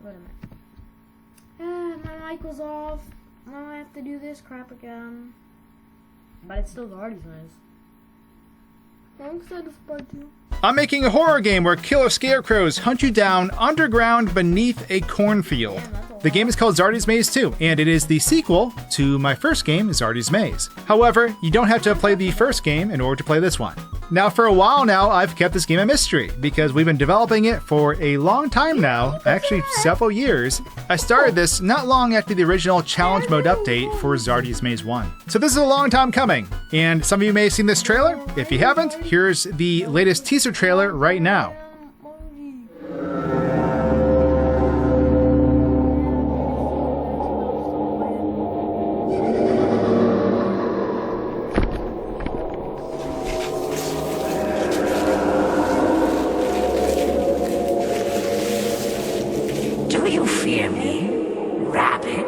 Wait a minute. My mic was off. Now I have to do this crap again. But it's still Zardys maze. I'm excited for part 2. I'm making a horror game where killer scarecrows hunt you down underground beneath a cornfield. The game is called Zardys Maze 2, and it is the sequel to my first game, Zardys Maze. However, you don't have to play the first game in order to play this one. Now, for a while now, I've kept this game a mystery, because we've been developing it for a long time now, actually several years. I started this not long after the original challenge mode update for Zardys Maze 1. So this is a long time coming, and some of you may have seen this trailer. If you haven't, here's the latest teaser trailer right now. Do you fear me, rabbit?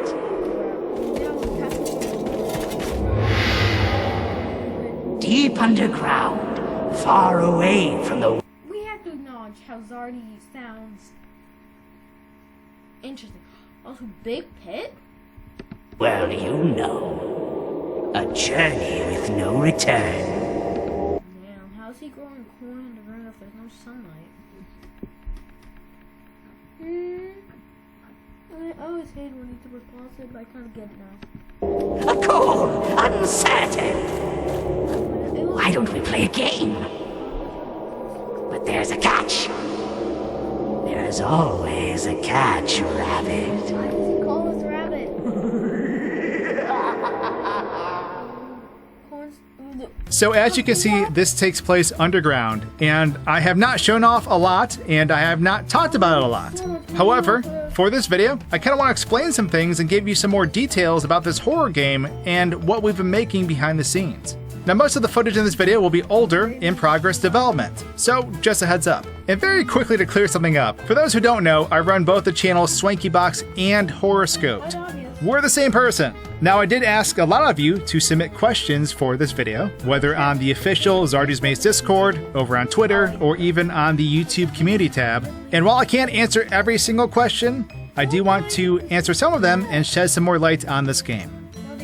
Deep underground, far away from the... We have to acknowledge how Zardy sounds interesting. Also, Big Pit? Well, you know. A journey with no return. Damn, how's he growing corn in the ground if there's no sunlight? I always hated when YouTube was paused, but I kind of get it now. A cool, uncertain. Why don't we play a game? But there's a catch. There's always a catch, rabbit. Why does he call us rabbit? So as you can see, this takes place underground, and I have not shown off a lot, and I have not talked about it a lot. However, for this video, I kind of want to explain some things and give you some more details about this horror game and what we've been making behind the scenes. Now, most of the footage in this video will be older, in progress development, so just a heads up. And very quickly to clear something up, for those who don't know, I run both the channels Swanky Box and Horoscoped. We're the same person. Now, I did ask a lot of you to submit questions for this video, whether on the official Zardys Maze Discord, over on Twitter, or even on the YouTube community tab. And while I can't answer every single question, I do want to answer some of them and shed some more light on this game.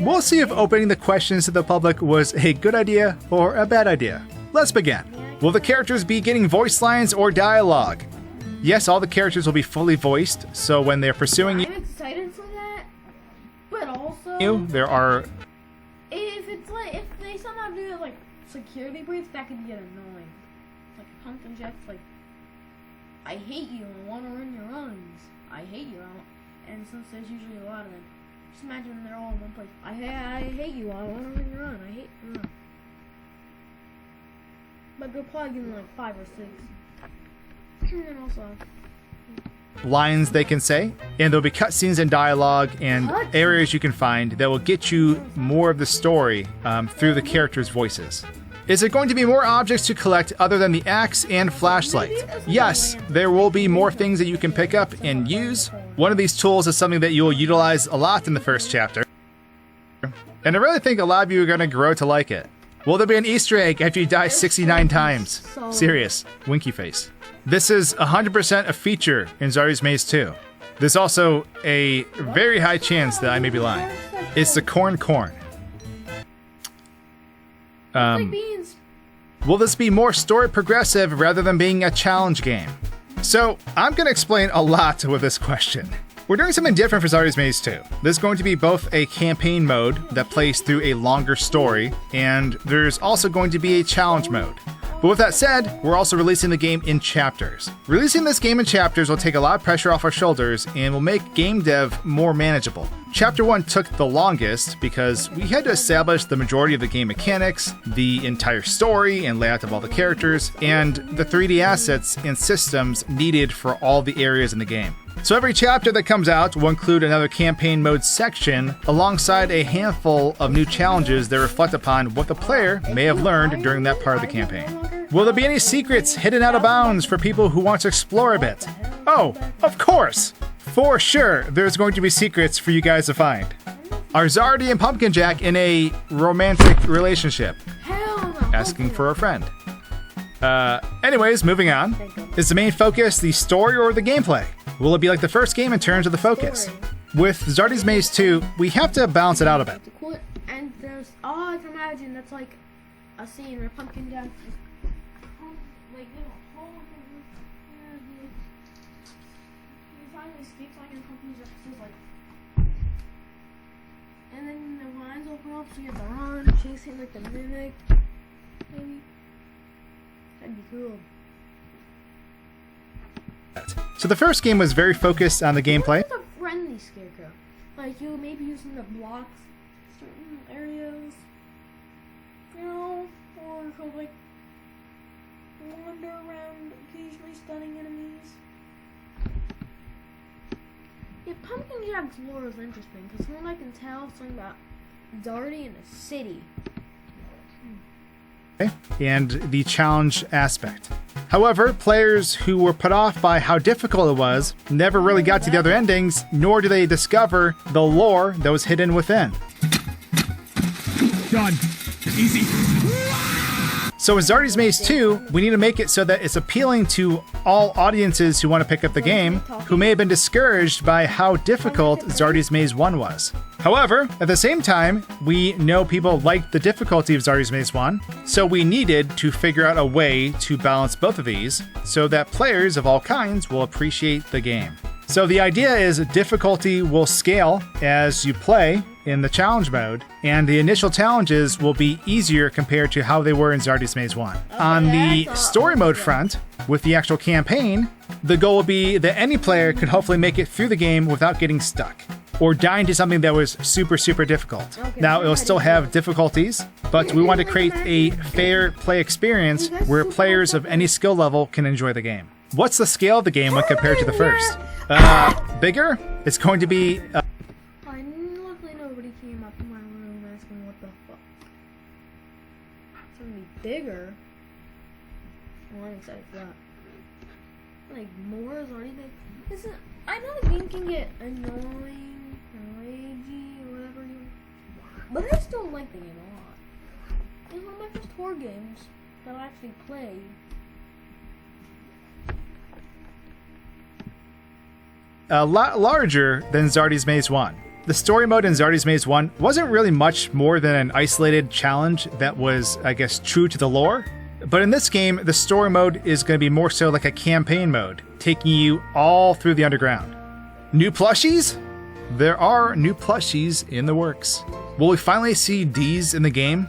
We'll see if opening the questions to the public was a good idea or a bad idea. Let's begin. Will the characters be getting voice lines or dialogue? Yes, all the characters will be fully voiced, so when they're pursuing you, I'm excited for that, but also there are... If it's like, if they somehow do it like security breach, that could get annoying. Like Pumpkin Jack's like, I hate you and want to run your runs. I hate you, and since there's usually a lot of them, just imagine they're all in one place. I hate you, I want to run your run. I hate your run. But they'll probably give them like 5 or 6. And then also lines they can say, and there'll be cutscenes and dialogue and areas you can find that will get you more of the story through the characters' voices. Is there going to be more objects to collect other than the axe and flashlight? Yes, there will be more things that you can pick up and use. One of these tools is something that you will utilize a lot in the first chapter, and I really think a lot of you are going to grow to like it. Will there be an Easter egg after you die 69 times? Serious, winky face. This is 100% a feature in Zardys Maze 2. There's also a very high chance that I may be lying. It's the corn. Will this be more story progressive rather than being a challenge game? So, I'm going to explain a lot with this question. We're doing something different for Zardys Maze 2. There's going to be both a campaign mode that plays through a longer story, and there's also going to be a challenge mode. But with that said, we're also releasing the game in chapters. Releasing this game in chapters will take a lot of pressure off our shoulders and will make game dev more manageable. Chapter 1 took the longest because we had to establish the majority of the game mechanics, the entire story and layout of all the characters, and the 3D assets and systems needed for all the areas in the game. So every chapter that comes out will include another campaign mode section alongside a handful of new challenges that reflect upon what the player may have learned during that part of the campaign. Will there be any secrets hidden out of bounds for people who want to explore a bit? Oh, of course! For sure, there's going to be secrets for you guys to find. Are Zardy and Pumpkin Jack in a romantic relationship? Asking for a friend. Anyways, moving on. Is the main focus the story or the gameplay? Will it be like the first game in terms of the focus? With Zardys Maze 2, we have to balance it out a bit. And there's, oh, I can imagine that's like a scene where Pumpkin Jack just, like, in a hole in the roof. He finally escapes, like, and Pumpkin Jack is like, and then the lines open up, so you have to run, chasing, like, the mimic, maybe. That'd be cool. So the first game was very focused on the gameplay. It's a friendly scarecrow. Like, you maybe using the blocks certain areas, you know, or he'll like wander around, occasionally stunning enemies. Yeah, Pumpkin Jack's lore is interesting because from what I can tell, it's something about Zardy in a city. And the challenge aspect. However, players who were put off by how difficult it was never really got to the other endings, nor do they discover the lore that was hidden within. Done. Easy. So with Zardys Maze 2, we need to make it so that it's appealing to all audiences who want to pick up the game, who may have been discouraged by how difficult Zardys Maze 1 was. However, at the same time, we know people liked the difficulty of Zardys Maze 1, so we needed to figure out a way to balance both of these so that players of all kinds will appreciate the game. So the idea is difficulty will scale as you play in the challenge mode, and the initial challenges will be easier compared to how they were in Zardys Maze 1. On the story mode front, with the actual campaign, the goal will be that any player could hopefully make it through the game without getting stuck or dying to something that was super, super difficult. Now, it'll still have difficulties, but we want to create a fair play experience where players of any skill level can enjoy the game. What's the scale of the game when compared to the first? Bigger? It's going to be... Luckily nobody came up in my room asking what the fuck. It's gonna be bigger. Well, I'm excited for that. Like, more is already big. Isn't... I know the game can get annoying, or ragey, or whatever you... But I still like the game a lot. It's one of my first horror games that I actually played. A lot larger than Zardys Maze 1. The story mode in Zardys Maze 1 wasn't really much more than an isolated challenge that was, I guess, true to the lore. But in this game, the story mode is going to be more so like a campaign mode, taking you all through the underground. New plushies? There are new plushies in the works. Will we finally see D's in the game?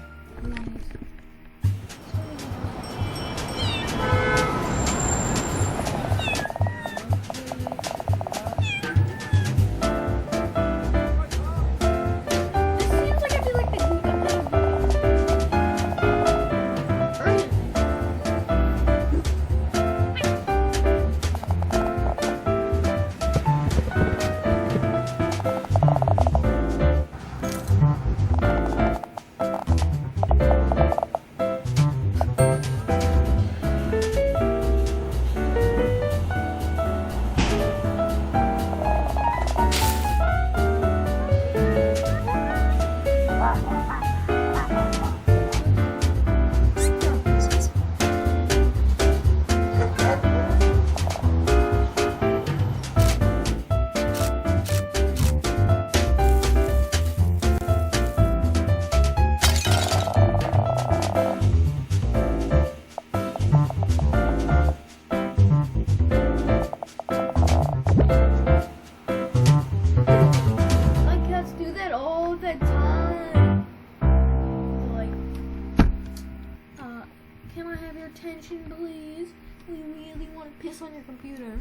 attention, please. We really want to piss on your computer.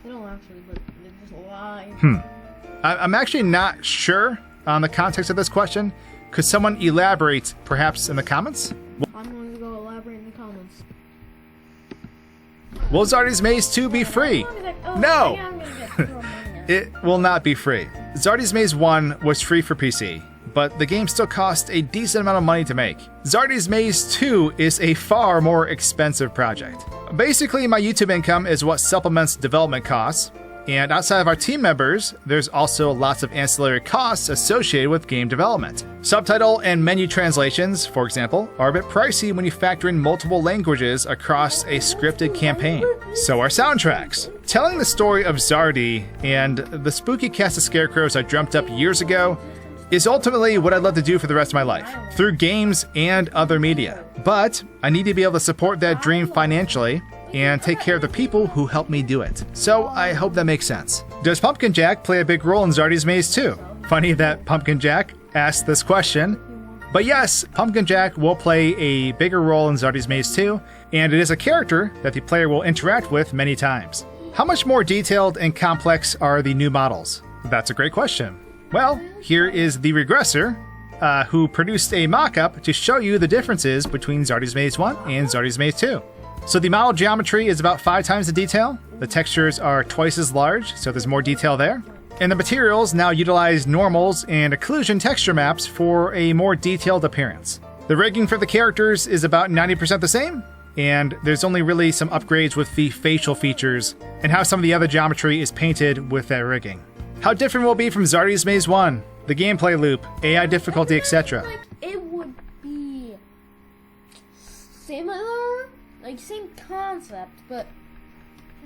They don't actually, but they just lie. I'm actually not sure on the context of this question. Could someone elaborate, perhaps in the comments? I'm going to go elaborate in the comments. Will Zardys Maze 2 be free? No! It will not be free. Zardys Maze 1 was free for PC, but the game still cost a decent amount of money to make. Zardys Maze 2 is a far more expensive project. Basically, my YouTube income is what supplements development costs, And outside of our team members, there's also lots of ancillary costs associated with game development. Subtitle and menu translations, for example, are a bit pricey when you factor in multiple languages across a scripted campaign. So are soundtracks. Telling the story of Zardy and the spooky cast of scarecrows I dreamt up years ago is ultimately what I'd love to do for the rest of my life, through games and other media. But I need to be able to support that dream financially and take care of the people who help me do it. So I hope that makes sense. Does Pumpkin Jack play a big role in Zardys Maze too? Funny that Pumpkin Jack asked this question. But yes, Pumpkin Jack will play a bigger role in Zardys Maze 2, and it is a character that the player will interact with many times. How much more detailed and complex are the new models? That's a great question. Well, here is the regressor, who produced a mock-up to show you the differences between Zardys Maze 1 and Zardys Maze 2. So the model geometry is about 5 times the detail, the textures are twice as large, so there's more detail there, and the materials now utilize normals and occlusion texture maps for a more detailed appearance. The rigging for the characters is about 90% the same, and there's only really some upgrades with the facial features and how some of the other geometry is painted with that rigging. How different will it be from Zardys Maze 1? The gameplay loop, AI difficulty, etc. Like, it would be similar, like same concept, but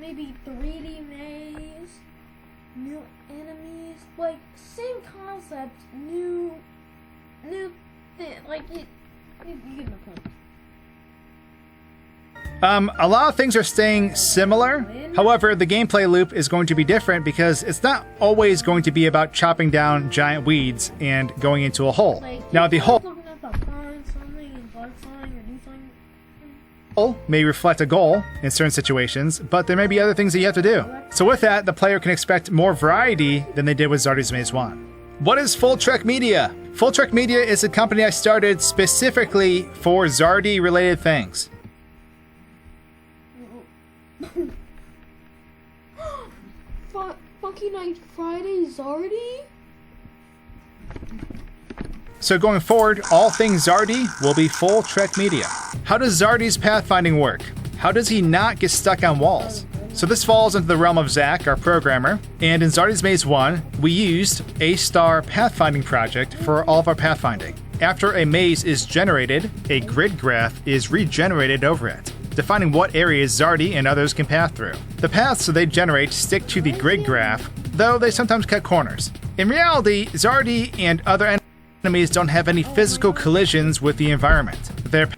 maybe 3D maze, new enemies, like same concept, new thing, like you get my point. A lot of things are staying similar. However, the gameplay loop is going to be different because it's not always going to be about chopping down giant weeds and going into a hole. Now, the hole may reflect a goal in certain situations, but there may be other things that you have to do. So with that, the player can expect more variety than they did with Zardys Maze 1. What is Full Trek Media? Full Trek Media is a company I started specifically for Zardy-related things. Funky Night Friday Zardy? So going forward, all things Zardy will be Full Trek Media. How does Zardy's pathfinding work? How does he not get stuck on walls? So this falls into the realm of Zach, our programmer, and in Zardy's Maze 1, we used a star pathfinding project for all of our pathfinding. After a maze is generated, a grid graph is regenerated over it, defining what areas Zardy and others can path through. The paths they generate stick to the grid graph, though they sometimes cut corners. In reality, Zardy and other enemies don't have any physical collisions with the environment. Their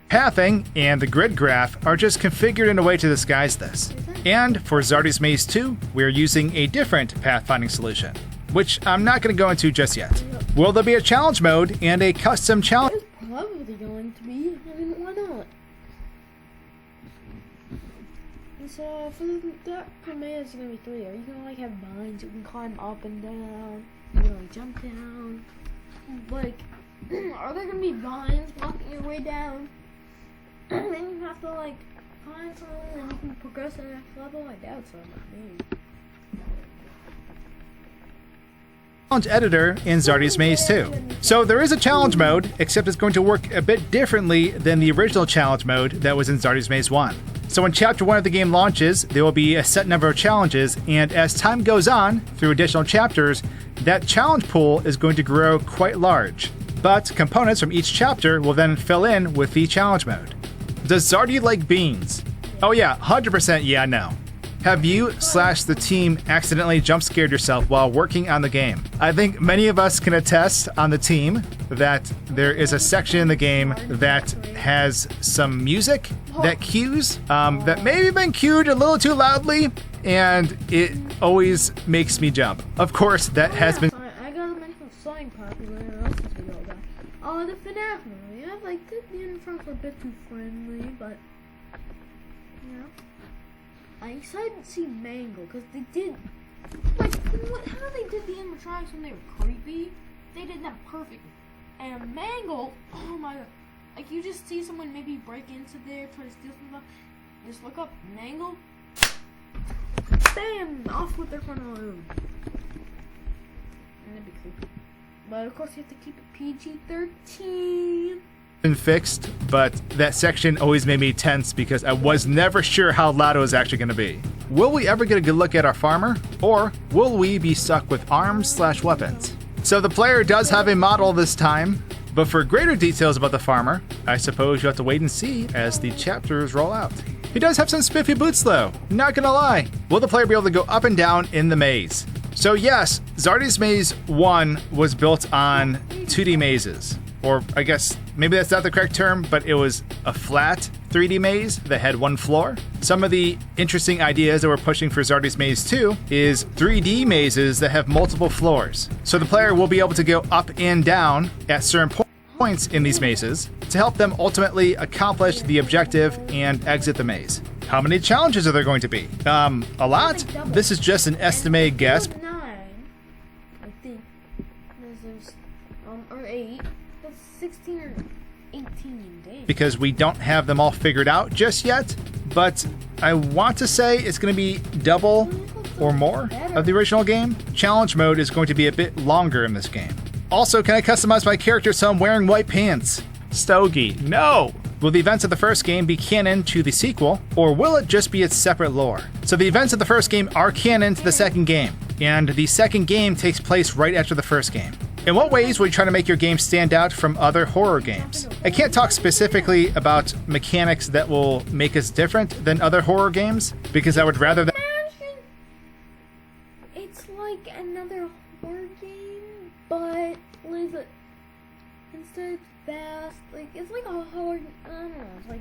pathing and the grid graph are just configured in a way to disguise this. And for Zardy's Maze 2, we're using a different pathfinding solution, which I'm not going to go into just yet. Will there be a challenge mode and a custom challenge? There's probably going to be. I mean, why not? So for that command, it's gonna be 3. Are you gonna like have vines you can climb up and down? You gonna like jump down? Like, are there gonna be vines blocking your way down? And then you have to like find something and you can progress to the next level? I doubt so, maybe. Challenge editor in Zardy's Maze 2. So there is a challenge mode, except it's going to work a bit differently than the original challenge mode that was in Zardy's Maze 1. So when Chapter 1 of the game launches, there will be a set number of challenges, and as time goes on, through additional chapters, that challenge pool is going to grow quite large. But components from each chapter will then fill in with the challenge mode. Does Zardy like beans? Oh yeah, 100% yeah, no. Have you / the team accidentally jump scared yourself while working on the game? I think many of us can attest on the team that there is a section in the game that has some music that cues that maybe been cued a little too loudly, and it always makes me jump. Of course, that has been. I gotta mention something popular else since we go back. Oh, the FNAF movie. I like the uniforms are a bit too friendly, but you know. I excited to see Mangle because they did how they did the animatronics when they were creepy. They did that perfect. And Mangle, oh my god, like you just see someone maybe break into there, try to steal some stuff, just look up Mangle, bam, off with their frontal lobe. And that'd be creepy. But of course you have to keep it PG-13. been fixed, but that section always made me tense because I was never sure how loud it was actually going to be. Will we ever get a good look at our farmer, or will we be stuck with arms/weapons? So the player does have a model this time, but for greater details about the farmer, I suppose you'll have to wait and see as the chapters roll out. He does have some spiffy boots though, not gonna lie. Will the player be able to go up and down in the maze? So yes, Zardys Maze 1 was built on 2D mazes. Or I guess maybe that's not the correct term, but it was a flat 3D maze that had one floor. Some of the interesting ideas that we're pushing for Zardys Maze 2 is 3D mazes that have multiple floors. So the player will be able to go up and down at certain points in these mazes to help them ultimately accomplish the objective and exit the maze. How many challenges are there going to be? A lot? This is just an estimated guess. 9, I think. There's or 8. That's 16 or 18 days. Because we don't have them all figured out just yet, but I want to say it's going to be double or more of the original game. Challenge mode is going to be a bit longer in this game. Also, can I customize my character so I'm wearing white pants? Stogie, no! Will the events of the first game be canon to the sequel, or will it just be its separate lore? So the events of the first game are canon to the second game, and the second game takes place right after the first game. In what ways will you try to make your game stand out from other horror games? I can't talk specifically about mechanics that will make us different than other horror games, because I would rather that. Imagine it's like another horror game, but like instead of fast, like it's like a horror. I don't know. It's like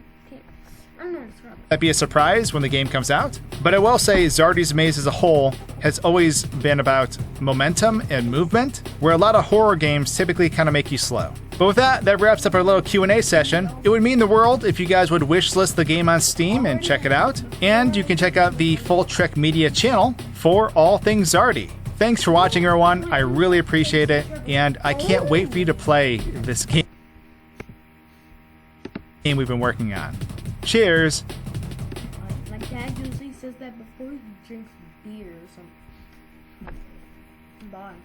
I don't know. That'd be a surprise when the game comes out. But I will say Zardys Maze as a whole has always been about momentum and movement, where a lot of horror games typically kind of make you slow. But with that, that wraps up our little Q&A session. It would mean the world if you guys would wishlist the game on Steam and check it out. And you can check out the Full Trek Media channel for all things Zardy. Thanks for watching, everyone. I really appreciate it, and I can't wait for you to play this game we've been working on. Cheers! My dad usually says that before he drinks beer or something. Bye.